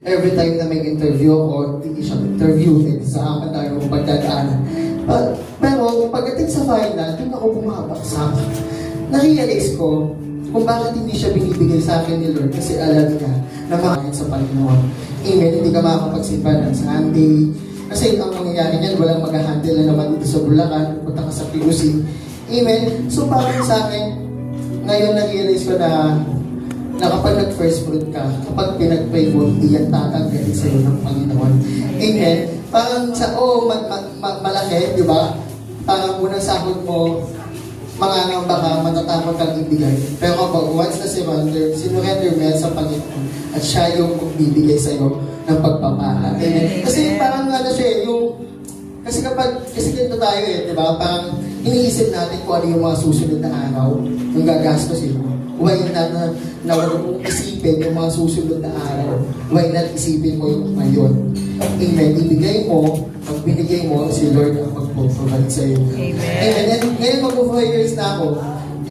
Every time na may interview ako, hindi siya interview sa akin tayo kung pagdadaanan. Pero pagdating sa final, doon ako bumabaksak. Na-realize ko kung bakit hindi siya binibigay sa akin ni Lord kasi alam niya na makakit sa Panginoon. Amen, hindi ka makakapagsimba ng Sunday. Kasi ang mangyayari niyan, walang mag-handle na naman dito sa Bulacan, punta ka sa PUC. Amen. So parang sa akin, ngayon na-realize ko na kapag nag-first fruit ka, kapag pinag-pray mo, hindi yan tatanggalin sa'yo ng Panginoon. Amen. Parang sa, malaki, di ba? Parang unang sahod mo, mangangamba ka, matatakot kang ibigay. Pero kapag once na sinurrender mo yan sa Panginoon, at siya yung bibigay sa'yo ng pagpapala. Amen. Kasi parang ano siya, kasi ganito tayo di ba? Parang iniisip natin kung ano yung mga susunod na araw, yung gagastosin mo. Why not na huwag mong isipin yung mga susunod na araw? Why not isipin mo yung ngayon? Amen. Ibigay mo, pag binigay mo, si Lord ang magpo-provide sa'yo. Amen. Amen. And ngayon mag-4 years na ako.